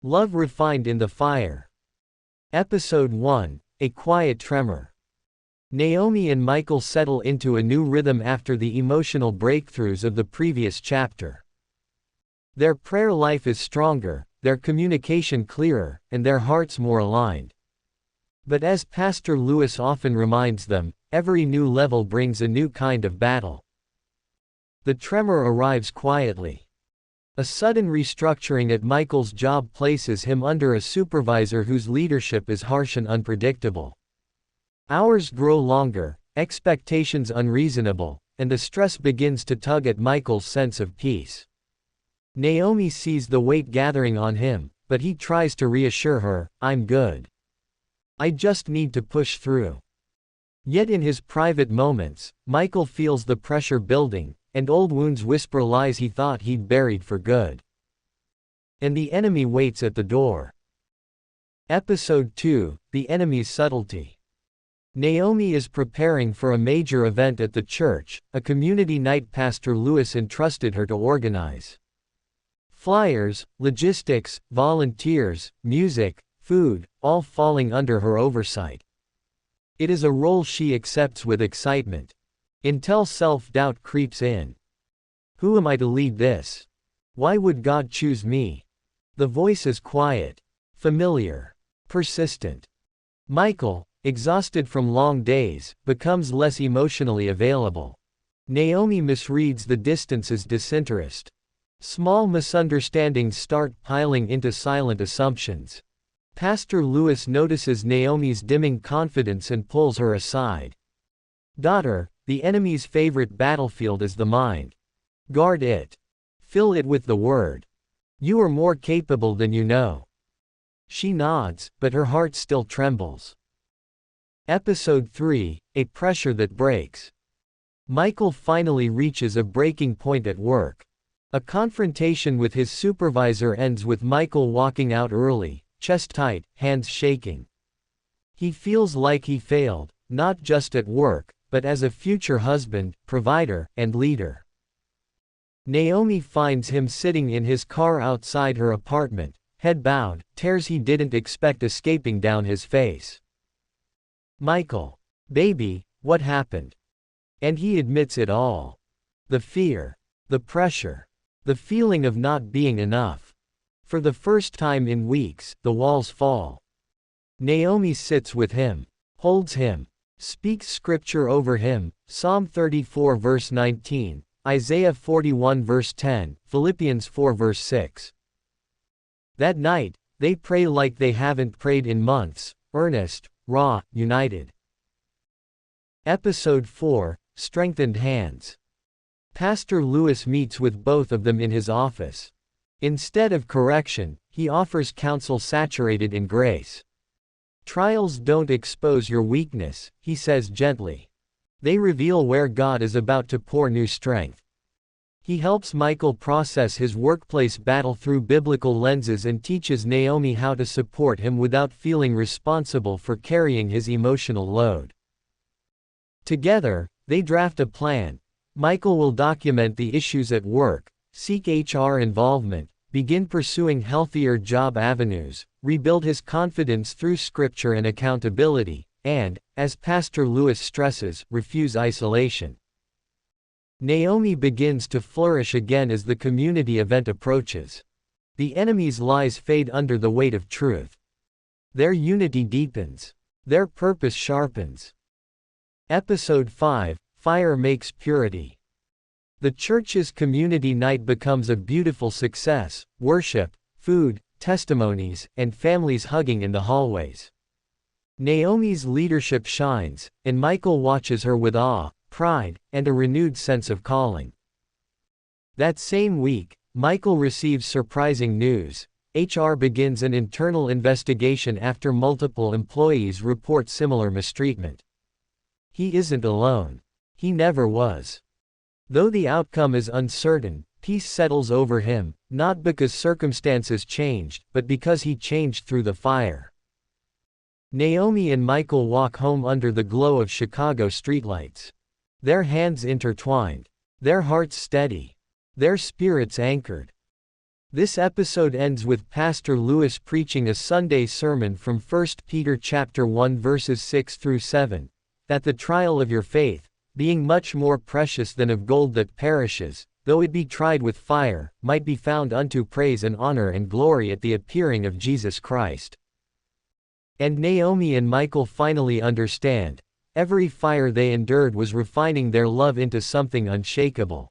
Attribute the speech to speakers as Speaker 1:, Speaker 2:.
Speaker 1: Love refined in the fire. Episode 1, A Quiet Tremor. Naomi and Michael settle into a new rhythm after the emotional breakthroughs of the previous chapter. Their prayer life is stronger, their communication clearer, and their hearts more aligned. But as Pastor Lewis often reminds them, every new level brings a new kind of battle. The tremor arrives quietly. A sudden restructuring at Michael's job places him under a supervisor whose leadership is harsh and unpredictable. Hours grow longer, expectations unreasonable, and the stress begins to tug at Michael's sense of peace. Naomi sees the weight gathering on him, but he tries to reassure her, "I'm good. I just need to push through." Yet in his private moments, Michael feels the pressure building, and old wounds whisper lies he thought he'd buried for good. And the enemy waits at the door. Episode 2, The Enemy's Subtlety. Naomi is preparing for a major event at the church, a community night Pastor Lewis entrusted her to organize. Flyers, logistics, volunteers, music, food, all falling under her oversight. It is a role she accepts with excitement. Until self-doubt creeps in. Who am I to lead this? Why would God choose me? The voice is quiet, familiar, persistent. Michael, exhausted from long days, becomes less emotionally available. Naomi misreads the distance as disinterest. Small misunderstandings start piling into silent assumptions. Pastor Lewis notices Naomi's dimming confidence and pulls her aside. "Daughter, the enemy's favorite battlefield is the mind. Guard it. Fill it with the word. You are more capable than you know." She nods, but her heart still trembles. Episode 3, A Pressure That Breaks. Michael finally reaches a breaking point at work. A confrontation with his supervisor ends with Michael walking out early, chest tight, hands shaking. He feels like he failed, not just at work, but as a future husband, provider, and leader. Naomi finds him sitting in his car outside her apartment, head bowed, tears he didn't expect escaping down his face. "Michael. Baby, what happened?" And he admits it all. The fear. The pressure. The feeling of not being enough. For the first time in weeks, the walls fall. Naomi sits with him. Holds him. Speaks scripture over him, Psalm 34 verse 19, Isaiah 41 verse 10, Philippians 4 verse 6. That night, they pray like they haven't prayed in months, earnest, raw, united. Episode 4, Strengthened Hands. Pastor Lewis meets with both of them in his office. Instead of correction, he offers counsel saturated in grace. "Trials don't expose your weakness," he says gently. "They reveal where God is about to pour new strength." He helps Michael process his workplace battle through biblical lenses and teaches Naomi how to support him without feeling responsible for carrying his emotional load. Together, they draft a plan. Michael will document the issues at work, seek HR involvement, begin pursuing healthier job avenues, rebuild his confidence through scripture and accountability, and, as Pastor Lewis stresses, refuse isolation. Naomi begins to flourish again as the community event approaches. The enemy's lies fade under the weight of truth. Their unity deepens. Their purpose sharpens. Episode 5, Fire Makes Purity. The church's community night becomes a beautiful success: worship, food, testimonies, and families hugging in the hallways. Naomi's leadership shines, and Michael watches her with awe, pride, and a renewed sense of calling. That same week, Michael receives surprising news. HR begins an internal investigation after multiple employees report similar mistreatment. He isn't alone. He never was. Though the outcome is uncertain, peace settles over him, not because circumstances changed, but because he changed through the fire. Naomi and Michael walk home under the glow of Chicago streetlights. Their hands intertwined. Their hearts steady. Their spirits anchored. This episode ends with Pastor Lewis preaching a Sunday sermon from 1 Peter chapter 1 verses 6 through 7, that the trial of your faith, being much more precious than of gold that perishes, though it be tried with fire, might be found unto praise and honor and glory at the appearing of Jesus Christ. And Naomi and Michael finally understand, every fire they endured was refining their love into something unshakable.